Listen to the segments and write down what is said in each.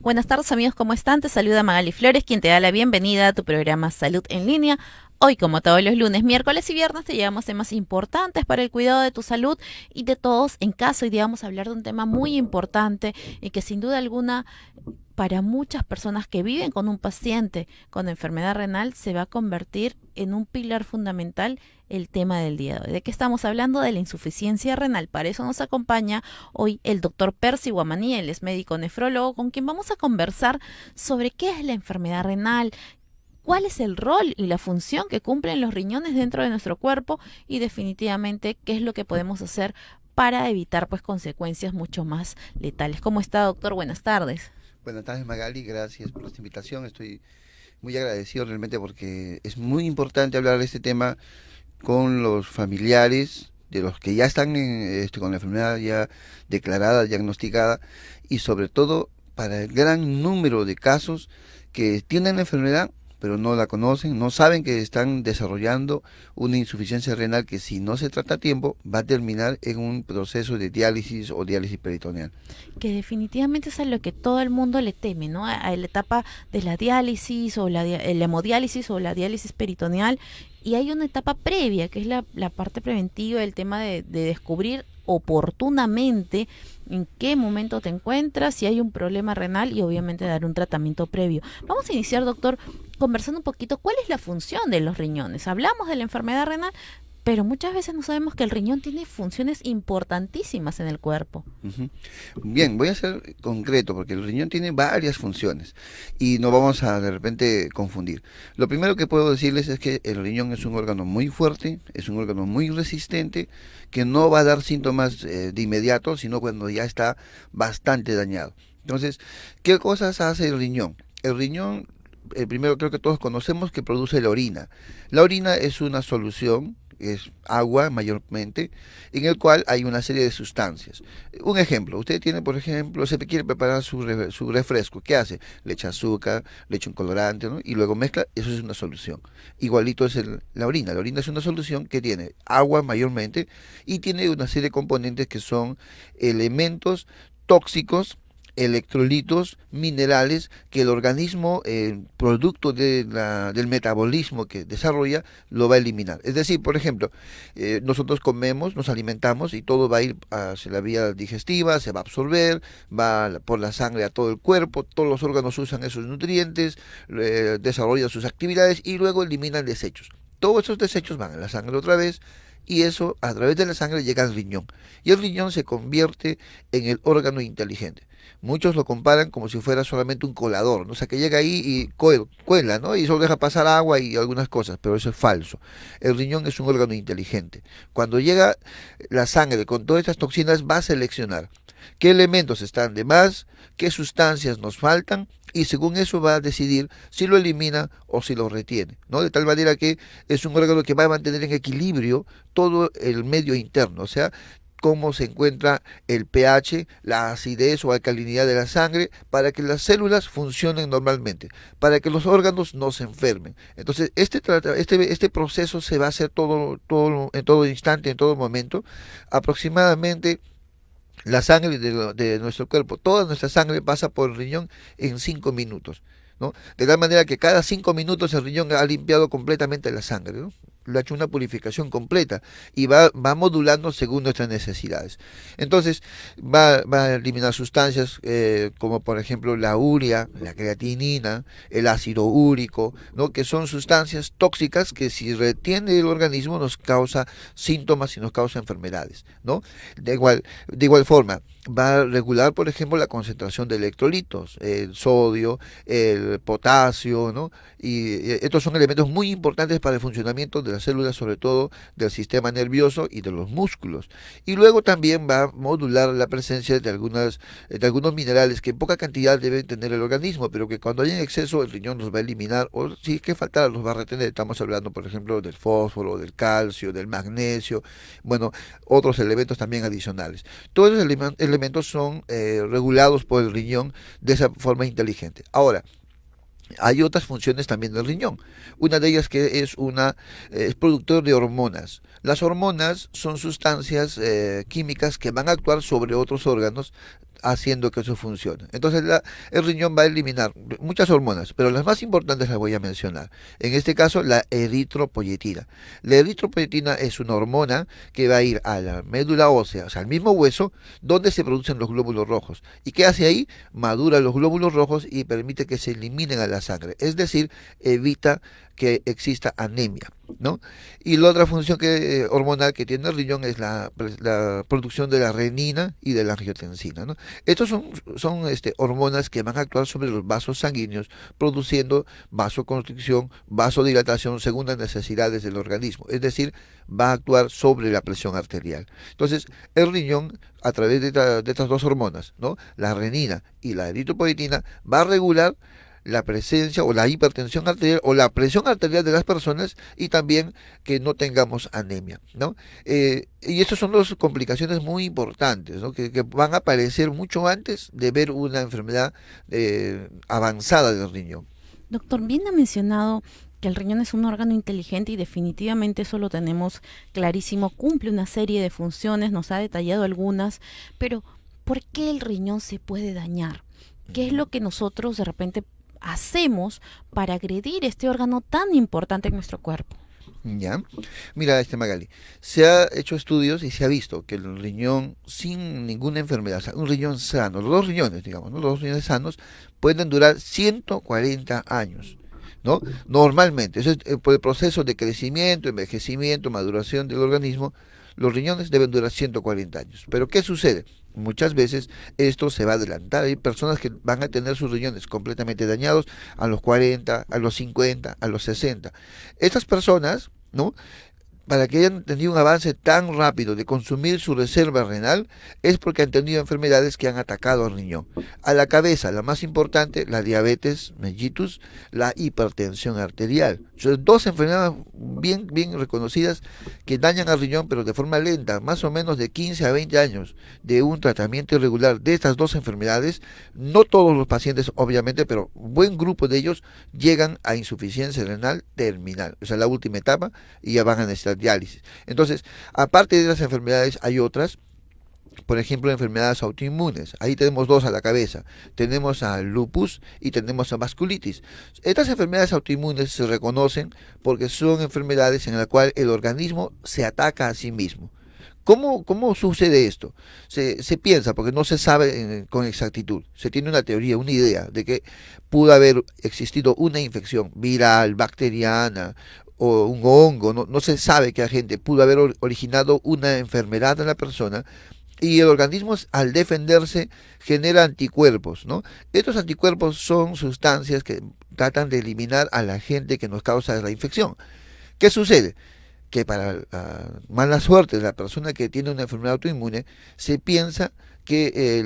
Buenas tardes amigos, ¿cómo están? Te saluda Magali Flores, quien te da la bienvenida a tu programa Salud en Línea. Hoy, como todos los lunes, miércoles y viernes, te llevamos temas importantes para el cuidado de tu salud y de todos en casa. Hoy día vamos a hablar de un tema muy importante y que sin duda alguna para muchas personas que viven con un paciente con enfermedad renal se va a convertir en un pilar fundamental el tema del día de hoy. ¿De qué estamos hablando? De la insuficiencia renal. Para eso nos acompaña hoy el doctor Percy Guamaní, él es médico nefrólogo, con quien vamos a conversar sobre qué es la enfermedad renal, cuál es el rol y la función que cumplen los riñones dentro de nuestro cuerpo y definitivamente qué es lo que podemos hacer para evitar pues consecuencias mucho más letales. ¿Cómo está, doctor? Buenas tardes. Buenas tardes, Magali, gracias por esta invitación. Estoy muy agradecido realmente porque es muy importante hablar de este tema con los familiares de los que ya están con la enfermedad ya declarada, diagnosticada, y sobre todo para el gran número de casos que tienen la enfermedad pero no la conocen, no saben que están desarrollando una insuficiencia renal que si no se trata a tiempo va a terminar en un proceso de diálisis o diálisis peritoneal. Que definitivamente es a lo que todo el mundo le teme, ¿no? A la etapa de la diálisis o la hemodiálisis o la diálisis peritoneal. Y hay una etapa previa, que es la parte preventiva, el tema de descubrir oportunamente en qué momento te encuentras, si hay un problema renal y obviamente dar un tratamiento previo. Vamos a iniciar, doctor, conversando un poquito cuál es la función de los riñones. Hablamos de la enfermedad renal, pero muchas veces no sabemos que el riñón tiene funciones importantísimas en el cuerpo. Ujú. Bien, voy a ser concreto porque el riñón tiene varias funciones y no vamos a de repente confundir. Lo primero que puedo decirles es que el riñón es un órgano muy fuerte, es un órgano muy resistente, que no va a dar síntomas de inmediato, sino cuando ya está bastante dañado. Entonces, ¿qué cosas hace el riñón? El riñón, primero creo que todos conocemos que produce la orina. La orina es una solución, es agua mayormente, en el cual hay una serie de sustancias. Un ejemplo, usted tiene, por ejemplo, se quiere preparar su refresco, ¿qué hace? Le echa azúcar, le echa un colorante, ¿no? Y luego mezcla, eso es una solución. Igualito es la orina es una solución que tiene agua mayormente y tiene una serie de componentes que son elementos tóxicos, electrolitos, minerales que el organismo, producto del metabolismo que desarrolla, lo va a eliminar. Es decir, por ejemplo, nosotros comemos, nos alimentamos y todo va a ir hacia la vía digestiva, se va a absorber, va por la sangre a todo el cuerpo, todos los órganos usan esos nutrientes, desarrollan sus actividades y luego eliminan desechos. Todos esos desechos van a la sangre otra vez y eso a través de la sangre llega al riñón. Y el riñón se convierte en el órgano inteligente. Muchos lo comparan como si fuera solamente un colador, ¿no? O sea, que llega ahí y cuela, ¿no? Y solo deja pasar agua y algunas cosas, pero eso es falso. El riñón es un órgano inteligente. Cuando llega la sangre con todas estas toxinas, va a seleccionar qué elementos están de más, qué sustancias nos faltan, y según eso va a decidir si lo elimina o si lo retiene, ¿no? De tal manera que es un órgano que va a mantener en equilibrio todo el medio interno, o sea, cómo se encuentra el pH, la acidez o alcalinidad de la sangre, para que las células funcionen normalmente, para que los órganos no se enfermen. Entonces, este proceso se va a hacer en todo instante, en todo momento, aproximadamente. La sangre de nuestro cuerpo, toda nuestra sangre pasa por el riñón en 5 minutos, ¿no? De tal manera que cada 5 minutos el riñón ha limpiado completamente la sangre, ¿no? Le ha hecho una purificación completa y va modulando según nuestras necesidades. Entonces, va a eliminar sustancias como por ejemplo la urea, la creatinina, el ácido úrico, ¿no? Que son sustancias tóxicas que si retiene el organismo nos causa síntomas y nos causa enfermedades, ¿no? De igual forma, va a regular, por ejemplo, la concentración de electrolitos, el sodio, el potasio, ¿no? Y estos son elementos muy importantes para el funcionamiento de las células, sobre todo del sistema nervioso y de los músculos. Y luego también va a modular la presencia de algunos minerales que en poca cantidad debe tener el organismo, pero que cuando haya en exceso el riñón los va a eliminar, o si es que faltara los va a retener. Estamos hablando, por ejemplo, del fósforo, del calcio, del magnesio, bueno, otros elementos también adicionales. Todos esos elementos son regulados por el riñón de esa forma inteligente. Ahora, hay otras funciones también del riñón. Una de ellas que es productor de hormonas. Las hormonas son sustancias químicas que van a actuar sobre otros órganos haciendo que eso funcione. Entonces el riñón va a eliminar muchas hormonas, pero las más importantes las voy a mencionar. En este caso, la eritropoyetina. La eritropoyetina es una hormona que va a ir a la médula ósea, o sea, al mismo hueso, donde se producen los glóbulos rojos. ¿Y qué hace ahí? Madura los glóbulos rojos y permite que se eliminen a la sangre. Es decir, evita que exista anemia, ¿no? Y la otra función hormonal que tiene el riñón es la producción de la renina y de la angiotensina, ¿no? Estos son hormonas que van a actuar sobre los vasos sanguíneos, produciendo vasoconstricción, vasodilatación según las necesidades del organismo. Es decir, va a actuar sobre la presión arterial. Entonces, el riñón, a través de estas dos hormonas, ¿no? La renina y la eritropoyetina, va a regular la presencia o la hipertensión arterial o la presión arterial de las personas y también que no tengamos anemia, ¿no? Y estas son dos complicaciones muy importantes, ¿no? Que van a aparecer mucho antes de ver una enfermedad avanzada del riñón. Doctor, bien ha mencionado que el riñón es un órgano inteligente y definitivamente eso lo tenemos clarísimo, cumple una serie de funciones, nos ha detallado algunas, pero ¿por qué el riñón se puede dañar? ¿Qué es lo que nosotros de repente hacemos para agredir este órgano tan importante en nuestro cuerpo? Ya, mira, Magali, se ha hecho estudios y se ha visto que el riñón sin ninguna enfermedad, o sea, un riñón sano, los dos riñones, digamos, ¿no? Los dos riñones sanos pueden durar 140 años, ¿no? Normalmente, eso es por el proceso de crecimiento, envejecimiento, maduración del organismo, los riñones deben durar 140 años. Pero ¿qué sucede? Muchas veces esto se va a adelantar. Hay personas que van a tener sus riñones completamente dañados a los 40, a los 50, a los 60. Estas personas, ¿no? Para que hayan tenido un avance tan rápido de consumir su reserva renal, es porque han tenido enfermedades que han atacado al riñón. A la cabeza, la más importante, la diabetes mellitus, la hipertensión arterial. Son dos enfermedades bien reconocidas que dañan al riñón, pero de forma lenta, más o menos de 15 a 20 años de un tratamiento irregular de estas dos enfermedades. No todos los pacientes, obviamente, pero un buen grupo de ellos llegan a insuficiencia renal terminal, o sea, la última etapa, y ya van a necesitar diálisis. Entonces, aparte de las enfermedades, hay otras, por ejemplo, enfermedades autoinmunes. Ahí tenemos dos a la cabeza. Tenemos a lupus y tenemos a vasculitis. Estas enfermedades autoinmunes se reconocen porque son enfermedades en las cuales el organismo se ataca a sí mismo. ¿Cómo sucede esto? Se piensa, porque no se sabe con exactitud, se tiene una teoría, una idea de que pudo haber existido una infección viral, bacteriana o un hongo, no se sabe qué agente pudo haber originado una enfermedad en la persona y el organismo al defenderse genera anticuerpos, ¿no? Estos anticuerpos son sustancias que tratan de eliminar al agente que nos causa la infección. ¿Qué sucede? Que para la mala suerte de la persona que tiene una enfermedad autoinmune, se piensa que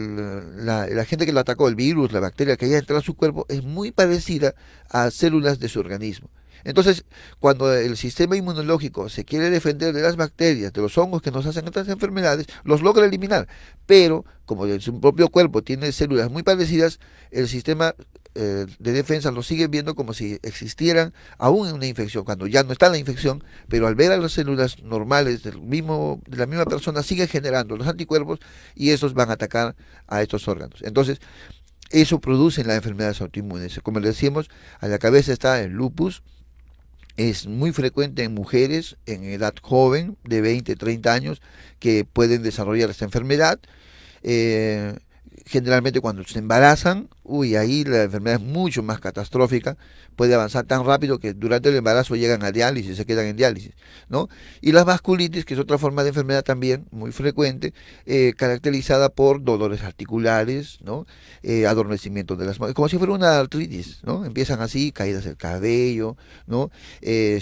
la gente que lo atacó, el virus, la bacteria que haya entrado a su cuerpo, es muy parecida a células de su organismo. Entonces, cuando el sistema inmunológico se quiere defender de las bacterias, de los hongos que nos hacen estas enfermedades, los logra eliminar. Pero, como en su propio cuerpo tiene células muy parecidas, el sistema de defensa lo sigue viendo como si existieran aún una infección, cuando ya no está la infección, pero al ver a las células normales de la misma persona, sigue generando los anticuerpos y esos van a atacar a estos órganos. Entonces, eso produce las enfermedades autoinmunes. Como le decíamos, a la cabeza está el lupus. Es muy frecuente en mujeres en edad joven, de 20, 30 años, que pueden desarrollar esta enfermedad. Generalmente cuando se embarazan, ahí la enfermedad es mucho más catastrófica, puede avanzar tan rápido que durante el embarazo llegan a diálisis, se quedan en diálisis, ¿no? Y la vasculitis, que es otra forma de enfermedad también muy frecuente, caracterizada por dolores articulares, ¿no? Adormecimiento de las manos, como si fuera una artritis, ¿no? Empiezan así, caídas del cabello, ¿no?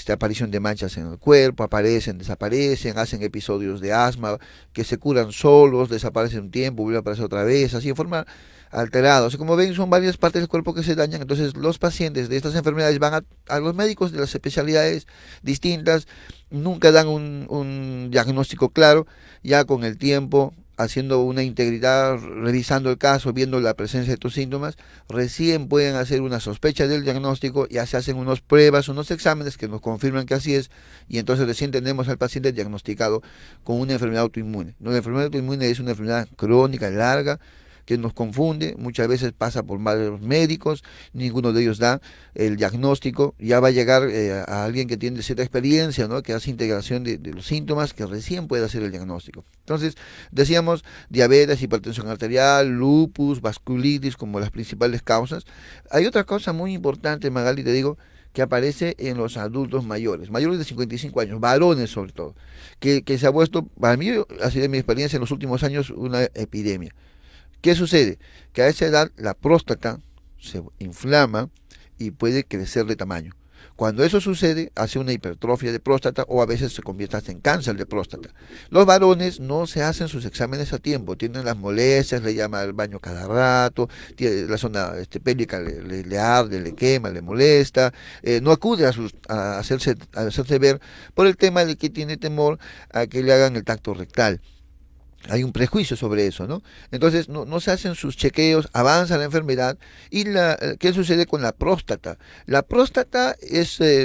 Aparición de manchas en el cuerpo, aparecen, desaparecen, hacen episodios de asma que se curan solos, desaparecen un tiempo, vuelven a aparecer otra vez, así en forma alterada. O sea, como ven, son varias partes del cuerpo que se dañan. Entonces, los pacientes de estas enfermedades van a los médicos de las especialidades distintas, nunca dan un diagnóstico claro, ya con el tiempo, haciendo una integridad, revisando el caso, viendo la presencia de estos síntomas, recién pueden hacer una sospecha del diagnóstico, ya se hacen unas pruebas, unos exámenes que nos confirman que así es, y entonces recién tenemos al paciente diagnosticado con una enfermedad autoinmune. No, la enfermedad autoinmune es una enfermedad crónica, larga, que nos confunde, muchas veces pasa por malos médicos, ninguno de ellos da el diagnóstico, ya va a llegar a alguien que tiene cierta experiencia, ¿no? Que hace integración de los síntomas, que recién puede hacer el diagnóstico. Entonces, decíamos diabetes, hipertensión arterial, lupus, vasculitis como las principales causas. Hay otra cosa muy importante, Magali, te digo, que aparece en los adultos mayores, mayores de 55 años, varones sobre todo, que se ha puesto, para mí, ha sido mi experiencia en los últimos años, una epidemia. ¿Qué sucede? Que a esa edad la próstata se inflama y puede crecer de tamaño. Cuando eso sucede, hace una hipertrofia de próstata o a veces se convierte hasta en cáncer de próstata. Los varones no se hacen sus exámenes a tiempo, tienen las molestias, le llama al baño cada rato, tiene la zona pélvica le arde, le quema, le molesta, no acude a hacerse ver por el tema de que tiene temor a que le hagan el tacto rectal. Hay un prejuicio sobre eso, ¿no? Entonces no se hacen sus chequeos, avanza la enfermedad. ¿Y qué sucede con la próstata? La próstata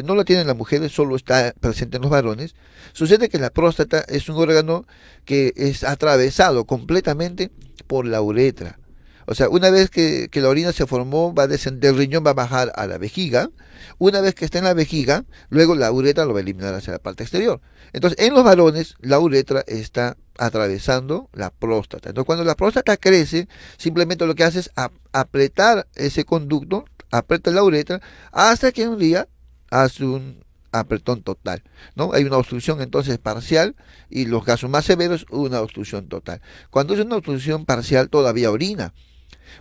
no la tienen las mujeres, solo está presente en los varones. Sucede que la próstata es un órgano que es atravesado completamente por la uretra. O sea, una vez que la orina se formó, va a descender, el riñón va a bajar a la vejiga. Una vez que está en la vejiga, luego la uretra lo va a eliminar hacia la parte exterior. Entonces, en los varones, la uretra está atravesando la próstata. Entonces, cuando la próstata crece, simplemente lo que hace es apretar ese conducto, aprieta la uretra, hasta que un día hace un apretón total, ¿no? Hay una obstrucción entonces parcial y los casos más severos, una obstrucción total. Cuando es una obstrucción parcial, todavía orina.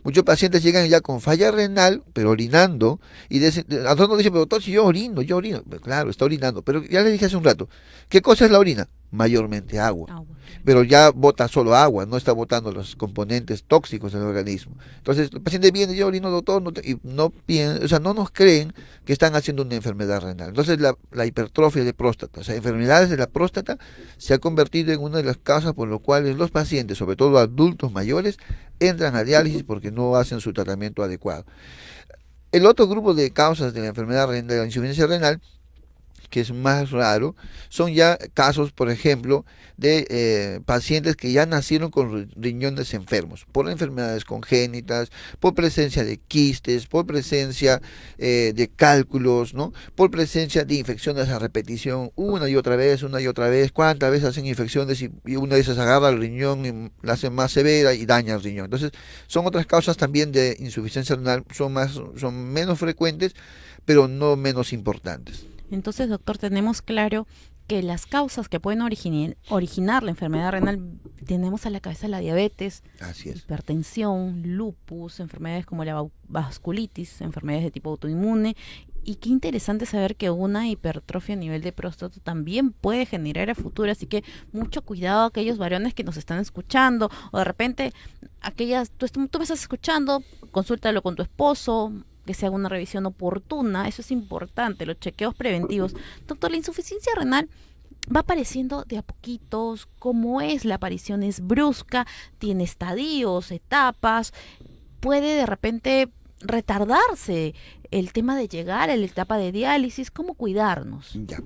Muchos pacientes llegan ya con falla renal, pero orinando, y a nosotros nos dicen, pero doctor, si yo orino, pues claro, está orinando, pero ya le dije hace un rato, ¿qué cosa es la orina? Mayormente agua, pero ya bota solo agua, no está botando los componentes tóxicos del organismo. Entonces, el paciente viene, yo orino, doctor, y no nos creen que están haciendo una enfermedad renal. Entonces, la hipertrofia de próstata, o sea, enfermedades de la próstata, se ha convertido en una de las causas por las cuales los pacientes, sobre todo adultos mayores, entran a diálisis porque no hacen su tratamiento adecuado. El otro grupo de causas de la enfermedad renal, de la insuficiencia renal, que es más raro, son ya casos, por ejemplo, de pacientes que ya nacieron con riñones enfermos, por enfermedades congénitas, por presencia de quistes, por presencia de cálculos, ¿no? Por presencia de infecciones a repetición, una y otra vez, cuántas veces hacen infecciones y una de esas agarra el riñón y la hace más severa y daña el riñón. Entonces, son otras causas también de insuficiencia renal, son menos frecuentes, pero no menos importantes. Entonces, doctor, tenemos claro que las causas que pueden originar la enfermedad renal, tenemos a la cabeza la diabetes, Así es. Hipertensión, lupus, enfermedades como la vasculitis, enfermedades de tipo autoinmune. Y qué interesante saber que una hipertrofia a nivel de próstata también puede generar a futuro, así que mucho cuidado a aquellos varones que nos están escuchando, o de repente tú me estás escuchando, consúltalo con tu esposo, que se haga una revisión oportuna, eso es importante, los chequeos preventivos. Doctor, la insuficiencia renal va apareciendo de a poquitos. ¿Cómo es la aparición? ¿Es brusca? ¿Tiene estadios, etapas? ¿Puede de repente retardarse el tema de llegar a la etapa de diálisis? ¿Cómo cuidarnos? Ya.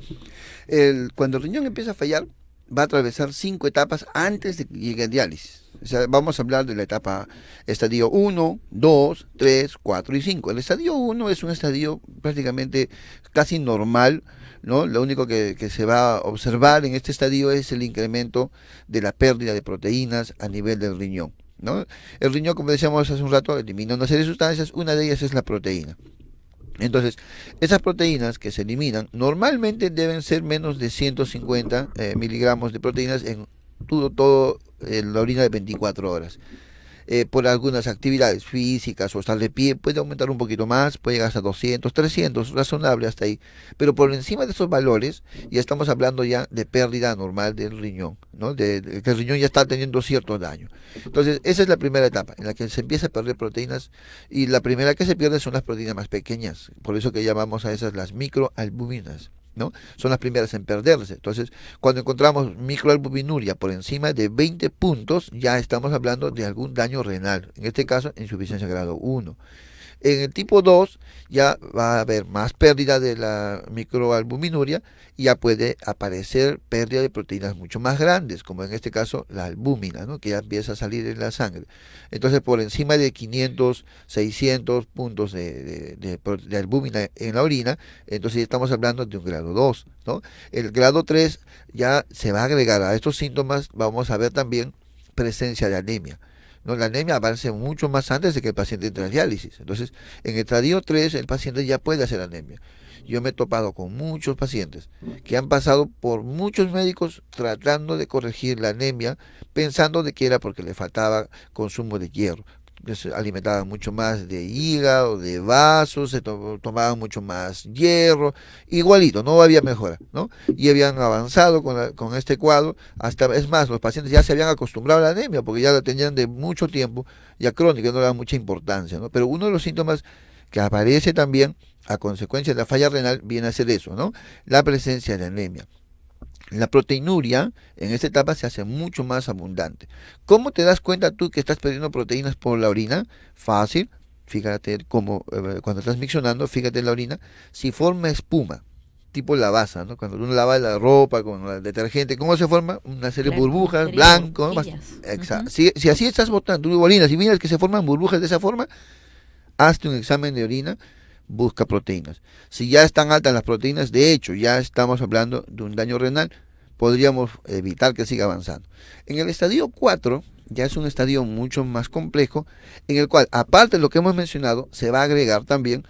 Cuando el riñón empieza a fallar, va a atravesar 5 etapas antes de que llegue a diálisis. O sea, vamos a hablar de la etapa estadio 1, 2, 3, 4 y 5. El estadio 1 es un estadio prácticamente casi normal, ¿no? Lo único que se va a observar en este estadio es el incremento de la pérdida de proteínas a nivel del riñón, ¿no? El riñón, como decíamos hace un rato, elimina una serie de sustancias, una de ellas es la proteína. Entonces, esas proteínas que se eliminan normalmente deben ser menos de 150 miligramos de proteínas en todo la orina de 24 horas. Por algunas actividades físicas o estar de pie puede aumentar un poquito más, puede llegar hasta 200, 300, razonable hasta ahí. Pero por encima de esos valores ya estamos hablando ya de pérdida normal del riñón, ¿no? Que el riñón ya está teniendo cierto daño. Entonces esa es la primera etapa en la que se empieza a perder proteínas, y la primera que se pierde son las proteínas más pequeñas, por eso que llamamos a esas las microalbuminas, ¿no? Son las primeras en perderse. Entonces, cuando encontramos microalbuminuria por encima de 20 puntos, ya estamos hablando de algún daño renal, en este caso insuficiencia grado 1. En el tipo 2 ya va a haber más pérdida de la microalbuminuria y ya puede aparecer pérdida de proteínas mucho más grandes, como en este caso la albúmina, ¿no? Que ya empieza a salir en la sangre. Entonces, por encima de 500, 600 puntos de albúmina en la orina, entonces ya estamos hablando de un grado 2, ¿no? El grado 3 ya se va a agregar a estos síntomas, vamos a ver también presencia de anemia. ¿No? La anemia aparece mucho más antes de que el paciente entre a diálisis. Entonces, en el estadio 3 el paciente ya puede hacer anemia. Yo me he topado con muchos pacientes que han pasado por muchos médicos tratando de corregir la anemia, pensando de que era porque le faltaba consumo de hierro. Se alimentaban mucho más de hígado, de vasos, tomaban mucho más hierro, igualito, no había mejora, ¿no? Y habían avanzado con este cuadro, hasta, es más, los pacientes ya se habían acostumbrado a la anemia, porque ya la tenían de mucho tiempo, ya crónica, no le daban mucha importancia, ¿no? Pero uno de los síntomas que aparece también a consecuencia de la falla renal viene a ser eso, ¿no? La presencia de anemia. La proteinuria en esta etapa se hace mucho más abundante. ¿Cómo te das cuenta tú que estás perdiendo proteínas por la orina? Fácil, fíjate como cuando estás miccionando, fíjate en la orina, si forma espuma, tipo lavaza, ¿no? Cuando uno lava la ropa con el detergente, ¿cómo se forma? Una serie de burbujas, blanco, ¿no? Exacto. Si así estás botando tu orina, si miras que se forman burbujas de esa forma, hazte un examen de orina, busca proteínas. Si ya están altas las proteínas, de hecho, ya estamos hablando de un daño renal, podríamos evitar que siga avanzando. En el estadio 4, ya es un estadio mucho más complejo, en el cual, aparte de lo que hemos mencionado, se va a agregar también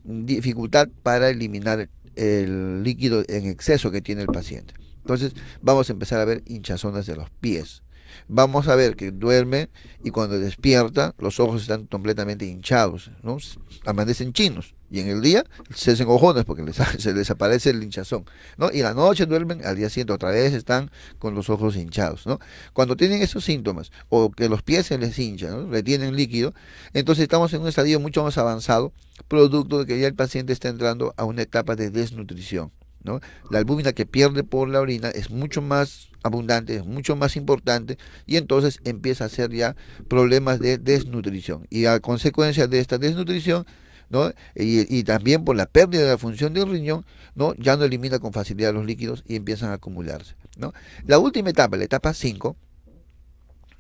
dificultad para eliminar el líquido en exceso que tiene el paciente. Entonces, vamos a empezar a ver hinchazones de los pies. Vamos a ver que duerme y cuando despierta los ojos están completamente hinchados, ¿no? Amanecen chinos y en el día se hacen ojones porque se les aparece el hinchazón, ¿no? Y en la noche duermen, al día siguiente otra vez están con los ojos hinchados, ¿no? Cuando tienen esos síntomas o que los pies se les hinchan, ¿no? Retienen líquido, entonces estamos en un estadio mucho más avanzado, producto de que ya el paciente está entrando a una etapa de desnutrición, ¿no? La albúmina que pierde por la orina es mucho más abundante, es mucho más importante y entonces empieza a hacer ya problemas de desnutrición y a consecuencia de esta desnutrición, ¿no? Y también por la pérdida de la función del riñón, ¿no? Ya no elimina con facilidad los líquidos y empiezan a acumularse, ¿no? La última etapa, la etapa 5,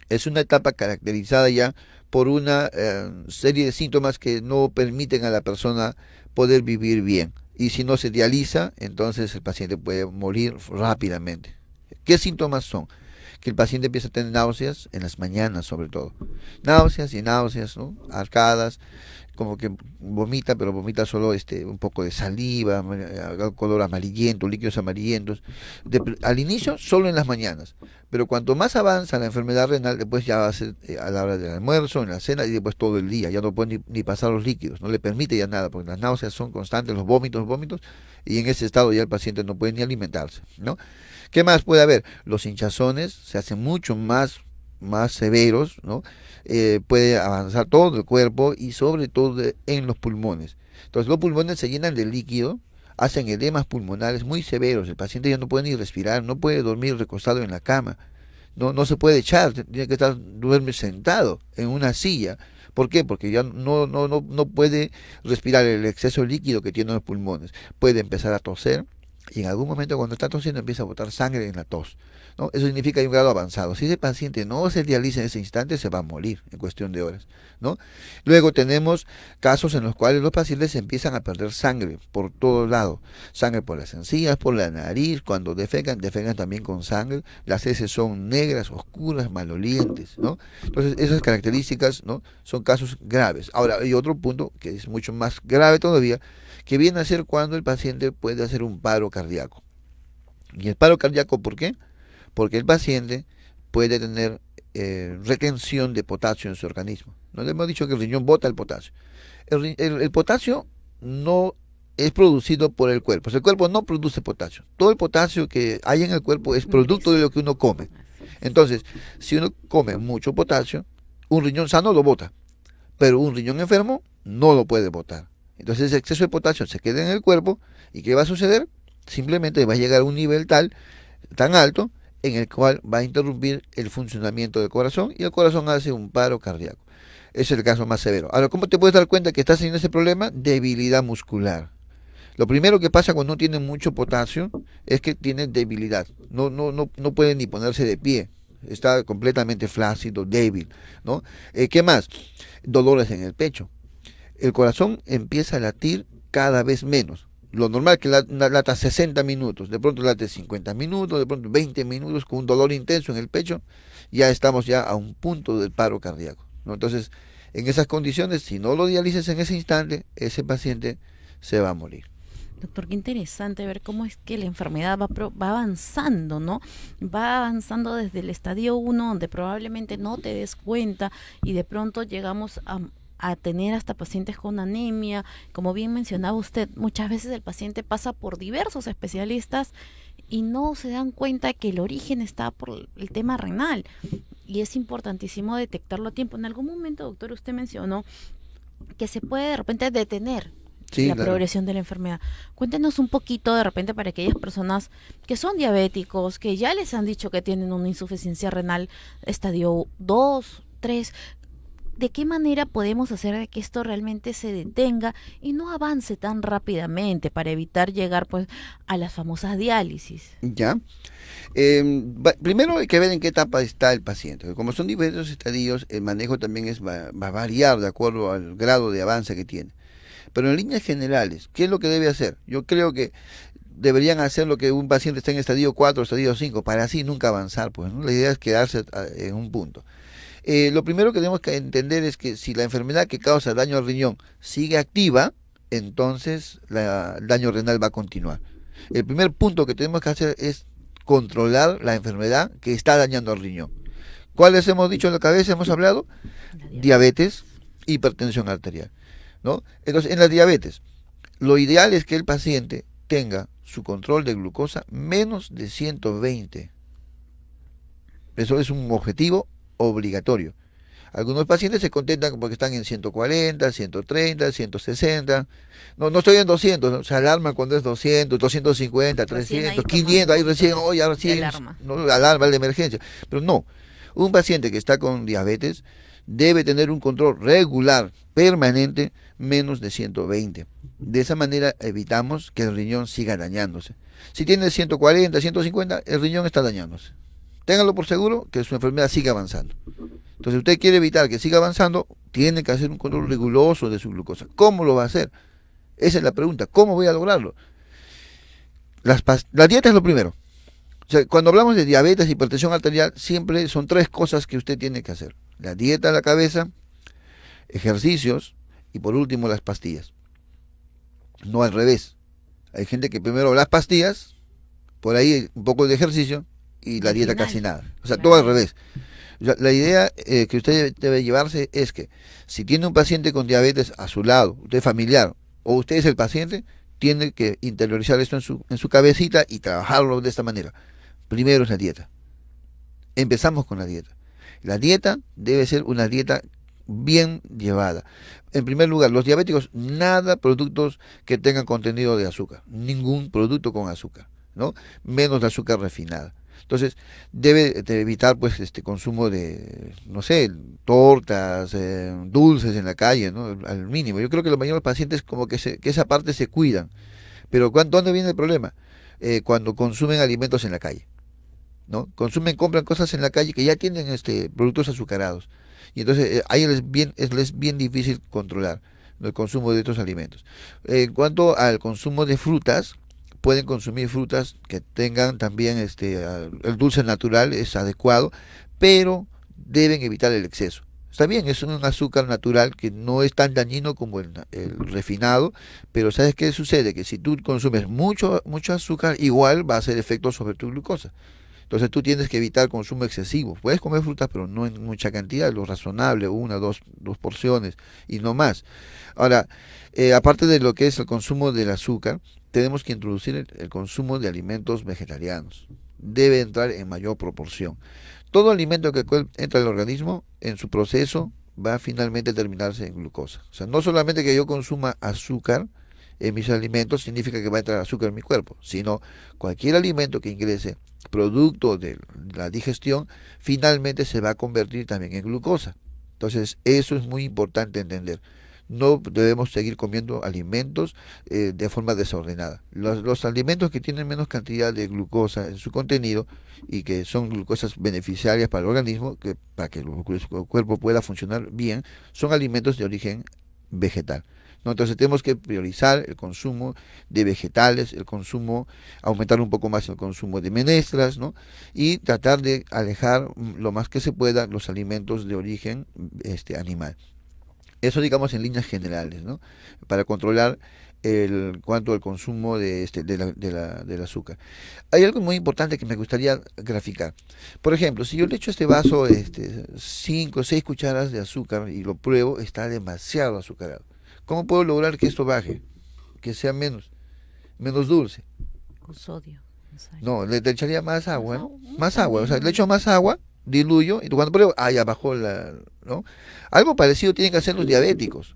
es una etapa caracterizada ya por una serie de síntomas que no permiten a la persona poder vivir bien. Y si no se dializa, entonces el paciente puede morir rápidamente. ¿Qué síntomas son? Que el paciente empieza a tener náuseas en las mañanas sobre todo. Náuseas y náuseas, ¿no? Arcadas, como que vomita, pero vomita solo un poco de saliva, color amarillento, líquidos amarillentos. Al inicio solo en las mañanas, pero cuanto más avanza la enfermedad renal, después ya va a ser a la hora del almuerzo, en la cena y después todo el día. Ya no puede ni pasar los líquidos, no le permite ya nada, porque las náuseas son constantes, los vómitos, y en ese estado ya el paciente no puede ni alimentarse, ¿no? ¿Qué más puede haber? Los hinchazones se hacen mucho más severos, ¿no? Puede avanzar todo el cuerpo y sobre todo en los pulmones. Entonces los pulmones se llenan de líquido, hacen edemas pulmonares muy severos, el paciente ya no puede ni respirar, no puede dormir recostado en la cama, no se puede echar, tiene que duerme sentado en una silla. ¿Por qué? Porque ya no puede respirar el exceso de líquido que tiene en los pulmones. Puede empezar a toser y en algún momento cuando está tosiendo empieza a botar sangre en la tos, ¿no? Eso significa que hay un grado avanzado. Si ese paciente no se dializa en ese instante, se va a morir en cuestión de horas, ¿no? Luego tenemos casos en los cuales los pacientes empiezan a perder sangre por todos lados. Sangre por las encías, por la nariz, cuando defecan también con sangre. Las heces son negras, oscuras, malolientes, ¿no? Entonces esas características, ¿no? Son casos graves. Ahora hay otro punto que es mucho más grave todavía, que viene a ser cuando el paciente puede hacer un paro cardíaco. ¿Y el paro cardíaco por qué? Porque el paciente puede tener retención de potasio en su organismo. No le hemos dicho que el riñón bota el potasio. El potasio no es producido por el cuerpo. El cuerpo no produce potasio. Todo el potasio que hay en el cuerpo es producto de lo que uno come. Entonces, si uno come mucho potasio, un riñón sano lo bota, pero un riñón enfermo no lo puede botar. Entonces ese exceso de potasio se queda en el cuerpo y ¿qué va a suceder? Simplemente va a llegar a un nivel tan alto en el cual va a interrumpir el funcionamiento del corazón y el corazón hace un paro cardíaco. Ese es el caso más severo. Ahora, ¿cómo te puedes dar cuenta que estás teniendo ese problema? Debilidad muscular. Lo primero que pasa cuando no tiene mucho potasio es que tiene debilidad. No puede ni ponerse de pie. Está completamente flácido, débil, ¿no? ¿Qué más? Dolores en el pecho. El corazón empieza a latir cada vez menos. Lo normal es que lata 60 minutos, de pronto late 50 minutos, de pronto 20 minutos con un dolor intenso en el pecho, ya estamos ya a un punto del paro cardíaco, ¿no? Entonces, en esas condiciones, si no lo dializas en ese instante, ese paciente se va a morir. Doctor, qué interesante ver cómo es que la enfermedad va avanzando, ¿no? Va avanzando desde el estadio 1, donde probablemente no te des cuenta y de pronto llegamos a tener hasta pacientes con anemia. Como bien mencionaba usted, muchas veces el paciente pasa por diversos especialistas y no se dan cuenta que el origen está por el tema renal. Y es importantísimo detectarlo a tiempo. En algún momento, doctor, usted mencionó que se puede de repente detener Sí, la claro. progresión de la enfermedad. Cuéntenos un poquito de repente para aquellas personas que son diabéticos, que ya les han dicho que tienen una insuficiencia renal estadio 2, 3. ¿De qué manera podemos hacer de que esto realmente se detenga y no avance tan rápidamente para evitar llegar pues a las famosas diálisis? ¿Ya? Primero hay que ver en qué etapa está el paciente. Como son diversos estadios, el manejo también va a variar de acuerdo al grado de avance que tiene. Pero en líneas generales, ¿qué es lo que debe hacer? Yo creo que deberían hacer lo que un paciente está en estadio 4, estadio 5, para así nunca avanzar, pues, ¿no? La idea es quedarse en un punto. Lo primero que tenemos que entender es que si la enfermedad que causa daño al riñón sigue activa, entonces el daño renal va a continuar. El primer punto que tenemos que hacer es controlar la enfermedad que está dañando al riñón. ¿Cuáles hemos dicho en la cabeza? Hemos hablado diabetes, hipertensión arterial, ¿no? Entonces, en la diabetes, lo ideal es que el paciente tenga su control de glucosa menos de 120. Eso es un objetivo obligatorio. Algunos pacientes se contentan porque están en 140, 130, 160. No estoy en 200, ¿no? Se alarma cuando es 200, 250, Recién 300, ahí 500, ahí recién, se oye, recién, alarma. no, alarma de emergencia. Pero no, un paciente que está con diabetes debe tener un control regular, permanente, menos de 120. De esa manera evitamos que el riñón siga dañándose. Si tiene 140, 150, el riñón está dañándose. Téngalo por seguro que su enfermedad siga avanzando. Entonces, usted quiere evitar que siga avanzando, tiene que hacer un control riguroso de su glucosa. ¿Cómo lo va a hacer? Esa es la pregunta. ¿Cómo voy a lograrlo? La dieta es lo primero. O sea, cuando hablamos de diabetes, hipertensión arterial, siempre son tres cosas que usted tiene que hacer. La dieta a la cabeza, ejercicios y por último las pastillas. No al revés. Hay gente que primero las pastillas, por ahí un poco de ejercicio y la Al dieta final, casi nada. O sea, claro. todo al revés. O sea, la idea que usted debe llevarse es que si tiene un paciente con diabetes a su lado, usted es familiar o usted es el paciente, tiene que interiorizar esto en su cabecita y trabajarlo de esta manera. Primero es la dieta. Empezamos con la dieta. La dieta debe ser una dieta bien llevada. En primer lugar, los diabéticos, nada productos que tengan contenido de azúcar. Ningún producto con azúcar, ¿no? Menos de azúcar refinada. Entonces, debe de evitar pues este consumo de, no sé, tortas, dulces en la calle, ¿no? Al mínimo. Yo creo que los mayores pacientes como que esa parte se cuidan. Pero ¿dónde viene el problema? Cuando consumen alimentos en la calle, ¿no? Compran cosas en la calle que ya tienen productos azucarados. Y entonces ahí es bien difícil controlar el consumo de estos alimentos. En cuanto al consumo de frutas, pueden consumir frutas que tengan también el dulce natural, es adecuado, pero deben evitar el exceso. Está bien, es un azúcar natural que no es tan dañino como el refinado, pero ¿sabes qué sucede? Que si tú consumes mucho azúcar, igual va a hacer efecto sobre tu glucosa. Entonces tú tienes que evitar consumo excesivo. Puedes comer frutas, pero no en mucha cantidad, lo razonable, dos porciones y no más. Ahora, aparte de lo que es el consumo del azúcar, tenemos que introducir el consumo de alimentos vegetarianos. Debe entrar en mayor proporción. Todo alimento que entra al organismo, en su proceso, va a finalmente terminarse en glucosa. O sea, no solamente que yo consuma azúcar en mis alimentos significa que va a entrar azúcar en mi cuerpo, sino cualquier alimento que ingrese producto de la digestión finalmente se va a convertir también en glucosa. Entonces, eso es muy importante entender. No debemos seguir comiendo alimentos de forma desordenada. Los alimentos que tienen menos cantidad de glucosa en su contenido y que son glucosas beneficiarias para el organismo, para que el cuerpo pueda funcionar bien, son alimentos de origen vegetal. ¿No? Entonces tenemos que priorizar el consumo de vegetales, aumentar un poco más el consumo de menestras, ¿no? Y tratar de alejar lo más que se pueda los alimentos de origen animal. Eso digamos en líneas generales, ¿no? Para controlar cuanto al consumo del azúcar. Hay algo muy importante que me gustaría graficar. Por ejemplo, si yo le echo a este vaso 5 o 6 cucharas de azúcar y lo pruebo, está demasiado azucarado. ¿Cómo puedo lograr que esto baje? Que sea menos dulce. Con sodio. No, le echaría más agua, ¿no? Más agua, o sea, le echo más agua, diluyo, y cuando pruebo, ya bajó ¿no? Algo parecido tienen que hacer los diabéticos.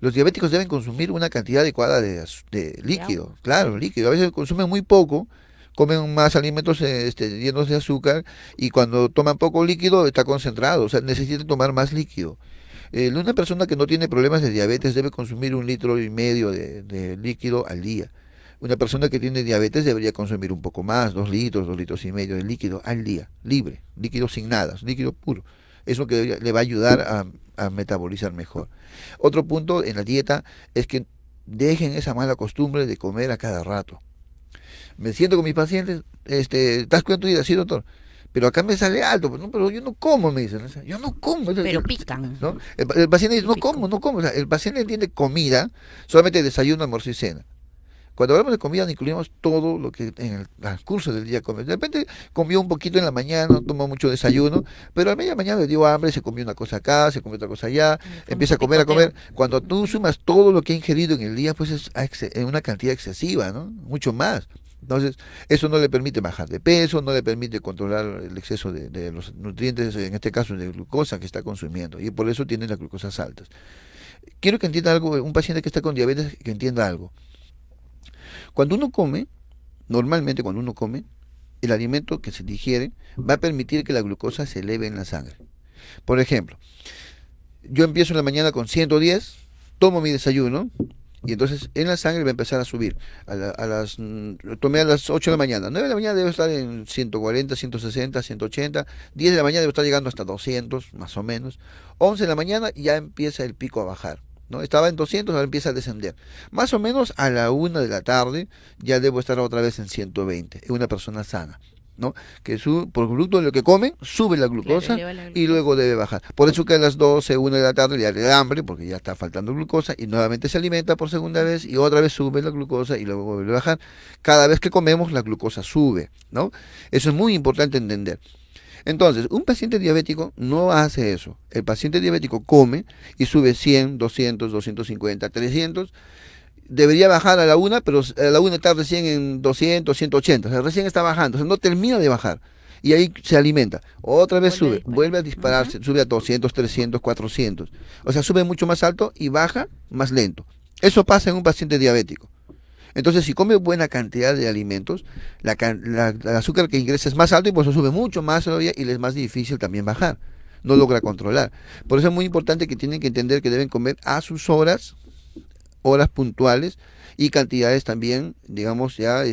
Los diabéticos deben consumir una cantidad adecuada de líquido, claro, líquido. A veces consumen muy poco, comen más alimentos llenos de azúcar, y cuando toman poco líquido está concentrado, o sea, necesitan tomar más líquido. Una persona que no tiene problemas de diabetes debe consumir 1,5 litros de líquido al día. Una persona que tiene diabetes debería consumir un poco más, 2 litros y medio de líquido al día, libre, líquido sin nada, líquido puro. Eso que le va a ayudar a metabolizar mejor. Otro punto en la dieta es que dejen esa mala costumbre de comer a cada rato. Me siento con mis pacientes, ¿estás cuenta tu dieta? Sí, doctor. Pero acá me sale alto, no, pero yo no como, me dicen. Yo no como. Pero pican. ¿No? El paciente dice, no como. O sea, el paciente entiende comida, solamente desayuno, almuerzo y cena. Cuando hablamos de comida, incluimos todo lo que en el transcurso del día come. De repente comió un poquito en la mañana, tomó mucho desayuno, pero a media mañana le dio hambre, se comió una cosa acá, se comió otra cosa allá, empieza a comer. Cuando tú sumas todo lo que ha ingerido en el día, pues es una cantidad excesiva, ¿no? Mucho más. Entonces, eso no le permite bajar de peso, no le permite controlar el exceso de los nutrientes, en este caso de glucosa que está consumiendo, y por eso tiene las glucosas altas. Quiero que entienda algo, un paciente que está con diabetes, que entienda algo. Cuando uno come, normalmente cuando uno come, el alimento que se digiere va a permitir que la glucosa se eleve en la sangre. Por ejemplo, yo empiezo en la mañana con 110, tomo mi desayuno, y entonces en la sangre va a empezar a subir. Tomé a las 8 de la mañana. 9 de la mañana debe estar en 140, 160, 180. 10 de la mañana debe estar llegando hasta 200, más o menos. 11 de la mañana ya empieza el pico a bajar, ¿no? Estaba en 200, ahora empieza a descender. Más o menos a la 1 de la tarde ya debo estar otra vez en 120. Es una persona sana, ¿no? Que por producto de lo que come, sube la glucosa, claro, y luego debe bajar. Por eso que a las 12, 1 de la tarde ya le da hambre, porque ya está faltando glucosa, y nuevamente se alimenta por segunda vez, y otra vez sube la glucosa, y luego vuelve a bajar. Cada vez que comemos, la glucosa sube, ¿no? Eso es muy importante entender. Entonces, un paciente diabético no hace eso. El paciente diabético come y sube 100, 200, 250, 300. Debería bajar a la 1, pero a la 1 está recién en 200, 180. O sea, recién está bajando. O sea, no termina de bajar. Y ahí se alimenta. Otra vez vuelve a dispararse, sube a 200, 300, 400. O sea, sube mucho más alto y baja más lento. Eso pasa en un paciente diabético. Entonces, si come buena cantidad de alimentos, el azúcar que ingresa es más alto y por eso sube mucho más todavía y le es más difícil también bajar. No logra controlar. Por eso es muy importante que tienen que entender que deben comer a sus horas puntuales y cantidades también, digamos, ya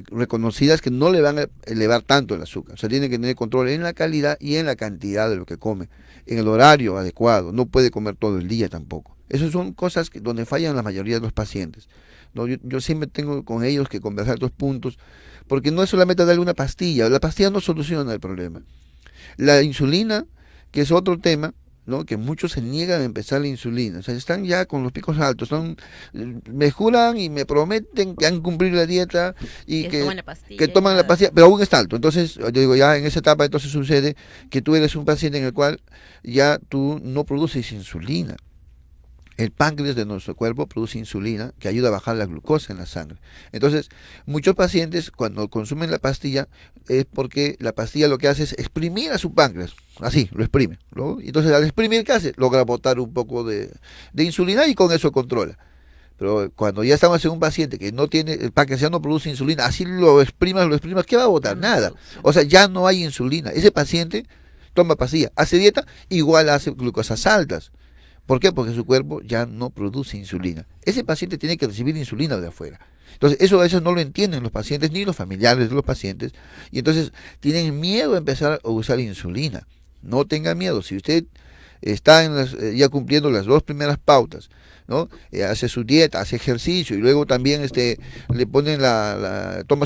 reconocidas que no le van a elevar tanto el azúcar. O sea, tiene que tener control en la calidad y en la cantidad de lo que come, en el horario adecuado. No puede comer todo el día tampoco. Esas son cosas donde fallan la mayoría de los pacientes, ¿no? Yo siempre tengo con ellos que conversar estos puntos, porque no es solamente darle una pastilla. La pastilla no soluciona el problema. La insulina, que es otro tema, ¿no? Que muchos se niegan a empezar la insulina. O sea, están ya con los picos altos, me juran y me prometen que han cumplido la dieta y que toman la pastilla, pero aún está alto. Entonces, yo digo, ya en esa etapa entonces sucede que tú eres un paciente en el cual ya tú no produces insulina. El páncreas de nuestro cuerpo produce insulina que ayuda a bajar la glucosa en la sangre. Entonces, muchos pacientes cuando consumen la pastilla es porque la pastilla lo que hace es exprimir a su páncreas. Así, lo exprime, ¿no? Entonces, al exprimir, ¿qué hace? Logra botar un poco de insulina y con eso controla. Pero cuando ya estamos en un paciente que no tiene, el páncreas ya no produce insulina, así lo exprimas, ¿qué va a botar? Nada. O sea, ya no hay insulina. Ese paciente toma pastilla, hace dieta, igual hace glucosas altas. ¿Por qué? Porque su cuerpo ya no produce insulina. Ese paciente tiene que recibir insulina de afuera. Entonces, eso a veces no lo entienden los pacientes ni los familiares de los pacientes, y entonces tienen miedo a empezar a usar insulina. No tenga miedo, si usted está ya cumpliendo las 2 primeras pautas, ¿no? Hace su dieta, hace ejercicio y luego también le ponen toma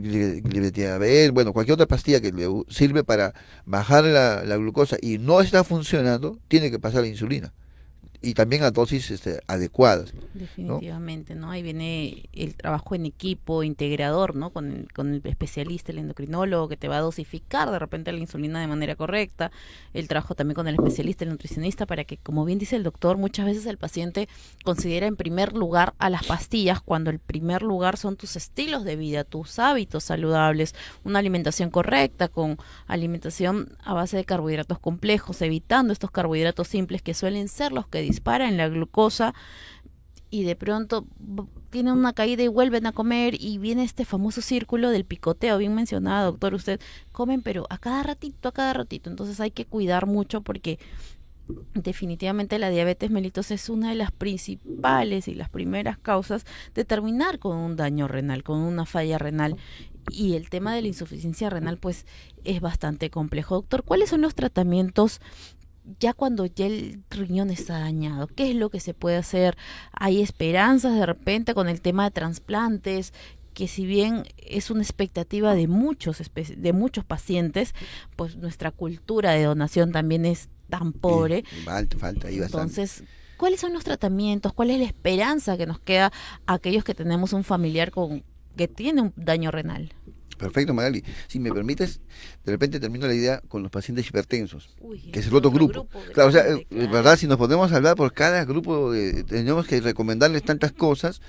glibetilabel, bueno, cualquier otra pastilla que le sirve para bajar la glucosa y no está funcionando, tiene que pasar la insulina. Y también a dosis adecuadas, Definitivamente, ¿no? Ahí viene el trabajo en equipo integrador, ¿no? Con el especialista, el endocrinólogo, que te va a dosificar de repente la insulina de manera correcta. El trabajo también con el especialista, el nutricionista, para que, como bien dice el doctor, muchas veces el paciente considera en primer lugar a las pastillas, cuando el primer lugar son tus estilos de vida, tus hábitos saludables, una alimentación correcta, con alimentación a base de carbohidratos complejos, evitando estos carbohidratos simples que suelen ser los que disparan la glucosa, y de pronto tienen una caída y vuelven a comer, y viene este famoso círculo del picoteo, bien mencionado, doctor. Usted comen, pero a cada ratito, entonces hay que cuidar mucho, porque definitivamente la diabetes mellitus es una de las principales y las primeras causas de terminar con un daño renal, con una falla renal. Y el tema de la insuficiencia renal pues es bastante complejo. Doctor, ¿cuáles son los tratamientos ya cuando ya el riñón está dañado? ¿Qué es lo que se puede hacer? ¿Hay esperanzas de repente con el tema de trasplantes? Que si bien es una expectativa de muchos pacientes, pues nuestra cultura de donación también es tan pobre. Falta ahí bastante. Entonces, ¿cuáles son los tratamientos? ¿Cuál es la esperanza que nos queda a aquellos que tenemos un familiar que tiene un daño renal? Perfecto, Magali. Si me permites, de repente termino la idea con los pacientes hipertensos, que es el otro otro grupo. Claro, o sea, ¿verdad? Si nos podemos hablar por cada grupo, tenemos que recomendarles tantas cosas,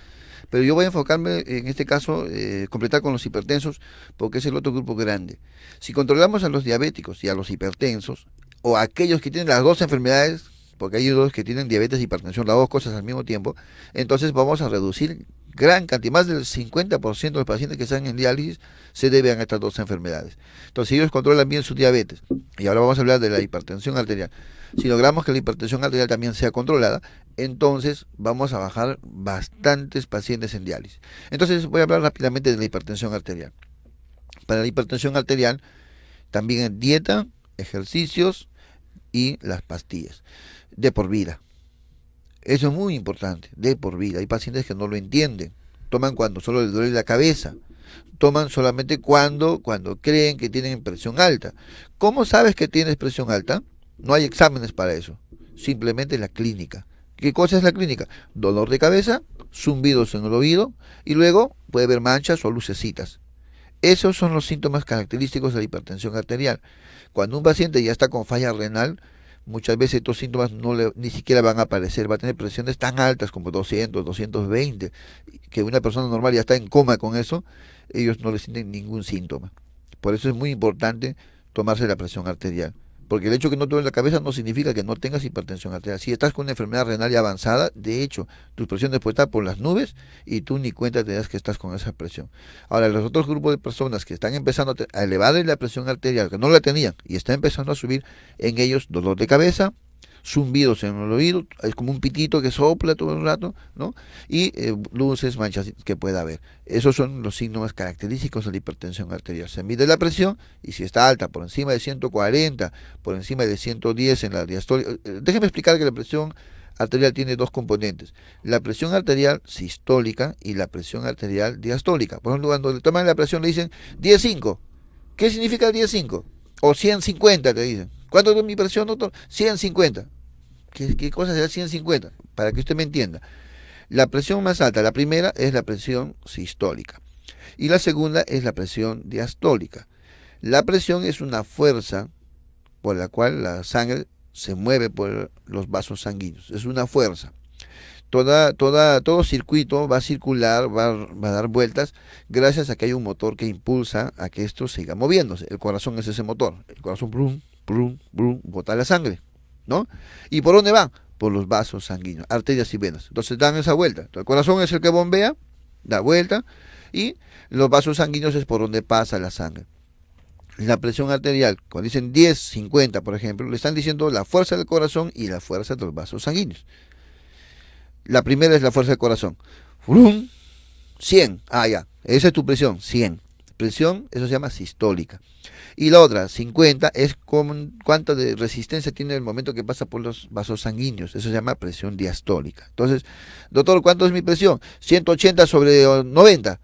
pero yo voy a enfocarme en este caso, completar con los hipertensos, porque es el otro grupo grande. Si controlamos a los diabéticos y a los hipertensos, o a aquellos que tienen las 2 enfermedades, porque hay 2 que tienen diabetes y hipertensión, las 2 cosas al mismo tiempo, entonces vamos a reducir gran cantidad, más del 50% de los pacientes que están en diálisis se deben a estas 2 enfermedades. Entonces, si ellos controlan bien su diabetes, y ahora vamos a hablar de la hipertensión arterial, si logramos que la hipertensión arterial también sea controlada, entonces vamos a bajar bastantes pacientes en diálisis. Entonces, voy a hablar rápidamente de la hipertensión arterial. Para la hipertensión arterial, también dieta, ejercicios y las pastillas de por vida. Eso es muy importante, de por vida. Hay pacientes que no lo entienden. Toman cuando solo les duele la cabeza. Toman solamente cuando creen que tienen presión alta. ¿Cómo sabes que tienes presión alta? No hay exámenes para eso. Simplemente la clínica. ¿Qué cosa es la clínica? Dolor de cabeza, zumbidos en el oído y luego puede haber manchas o lucecitas. Esos son los síntomas característicos de la hipertensión arterial. Cuando un paciente ya está con falla renal, muchas veces estos síntomas ni siquiera van a aparecer, va a tener presiones tan altas como 200, 220, que una persona normal ya está en coma con eso, ellos no le sienten ningún síntoma. Por eso es muy importante tomarse la presión arterial, porque el hecho que no te duele la cabeza no significa que no tengas hipertensión arterial. Si estás con una enfermedad renal ya avanzada, de hecho, tus presiones pueden estar por las nubes y tú ni cuenta te das que estás con esa presión. Ahora, los otros grupos de personas que están empezando a elevar la presión arterial, que no la tenían, y está empezando a subir, en ellos dolor de cabeza, zumbidos en el oído, es como un pitito que sopla todo el rato, ¿no? Y luces, manchas que pueda haber. Esos son los síntomas característicos de la hipertensión arterial. Se mide la presión y si está alta, por encima de 140, por encima de 110 en la diastólica. Déjeme explicar que la presión arterial tiene 2 componentes: la presión arterial sistólica y la presión arterial diastólica. Por ejemplo, cuando le toman la presión le dicen 10.5. ¿Qué significa 10.5? O 150 te dicen. ¿Cuánto es mi presión, doctor? 150. ¿Qué cosa será 150? Para que usted me entienda. La presión más alta, la primera, es la presión sistólica. Y la segunda es la presión diastólica. La presión es una fuerza por la cual la sangre se mueve por los vasos sanguíneos. Es una fuerza. Todo circuito va a circular, va a dar vueltas gracias a que hay un motor que impulsa a que esto siga moviéndose. El corazón es ese motor. El corazón, brum, brum, brum, bota la sangre, ¿no? ¿Y por dónde van? Por los vasos sanguíneos, arterias y venas. Entonces dan esa vuelta. Entonces, el corazón es el que bombea, da vuelta, y los vasos sanguíneos es por donde pasa la sangre. la presión arterial, cuando dicen 10, 50, por ejemplo, le están diciendo la fuerza del corazón y la fuerza de los vasos sanguíneos. La primera es la fuerza del corazón. ¡Frum! 100. Ah, ya. Esa es tu presión, 100. Presión, eso se llama sistólica. Y la otra, 50, es cuánta de resistencia tiene el momento que pasa por los vasos sanguíneos. Eso se llama presión diastólica. Entonces, doctor, ¿cuánto es mi presión? 180 sobre 90.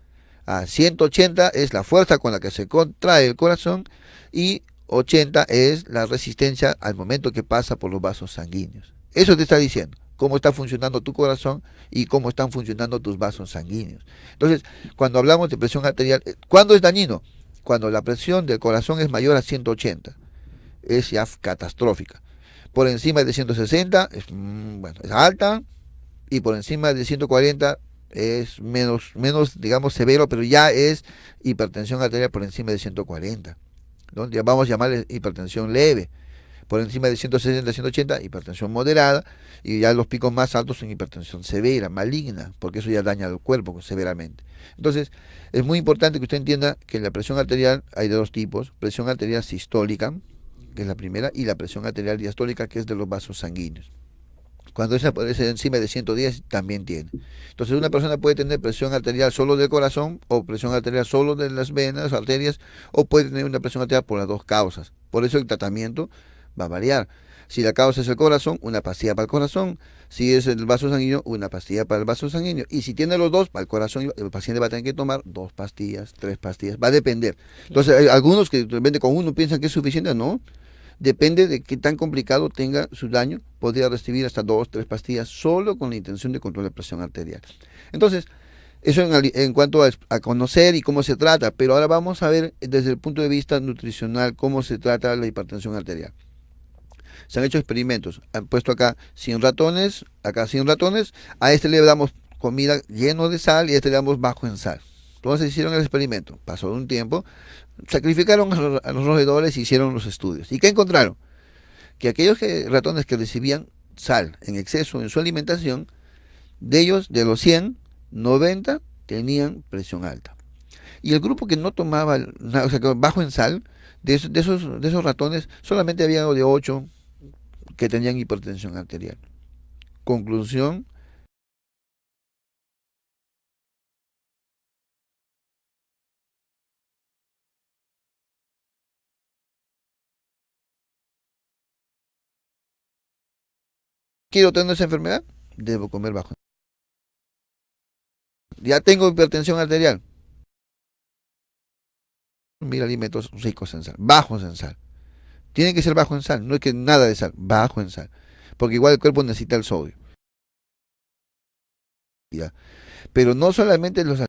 180 es la fuerza con la que se contrae el corazón y 80 es la resistencia al momento que pasa por los vasos sanguíneos. Eso te está diciendo cómo está funcionando tu corazón y cómo están funcionando tus vasos sanguíneos. Entonces, cuando hablamos de presión arterial, ¿cuándo es dañino? Cuando la presión del corazón es mayor a 180, es ya catastrófica. Por encima de 160 es alta, y por encima de 140 es menos, digamos, severo, pero ya es hipertensión arterial por encima de 140, ¿no? Ya vamos a llamarle hipertensión leve. Por encima de 160, 180, hipertensión moderada, y ya los picos más altos son hipertensión severa, maligna, porque eso ya daña al cuerpo severamente. Entonces, es muy importante que usted entienda que la presión arterial hay de dos tipos: presión arterial sistólica, que es la primera, y la presión arterial diastólica, que es de los vasos sanguíneos. Cuando esa aparece encima de 110, también tiene. Entonces, una persona puede tener presión arterial solo del corazón, o presión arterial solo de las venas, arterias, o puede tener una presión arterial por las dos causas. Por eso el tratamiento va a variar. Si la causa es el corazón, una pastilla para el corazón. Si es el vaso sanguíneo, una pastilla para el vaso sanguíneo. Y si tiene los dos, para el corazón, el paciente va a tener que tomar 2 pastillas, 3 pastillas. Va a depender. Entonces, hay algunos que de repente con uno piensan que es suficiente. No. Depende de qué tan complicado tenga su daño. Podría recibir hasta 2, 3 pastillas solo con la intención de controlar la presión arterial. Entonces, eso en cuanto a conocer y cómo se trata. Pero ahora vamos a ver desde el punto de vista nutricional cómo se trata la hipertensión arterial. Se han hecho experimentos, han puesto acá 100 ratones, a este le damos comida lleno de sal y a este le damos bajo en sal. Entonces hicieron el experimento, pasó un tiempo, sacrificaron a los roedores y hicieron los estudios. ¿Y qué encontraron? Que aquellos ratones que recibían sal en exceso en su alimentación, de ellos, de los 100, 90 tenían presión alta. Y el grupo que no tomaba, o sea, bajo en sal, de esos ratones, solamente había de 8 que tenían hipertensión arterial. Conclusión: ¿quiero tener esa enfermedad? Debo comer bajo. Ya tengo hipertensión arterial. Mira, alimentos ricos en sal, bajos en sal. Tiene que ser bajo en sal, no es que nada de sal, bajo en sal. Porque igual el cuerpo necesita el sodio. ¿Ya? Pero no solamente los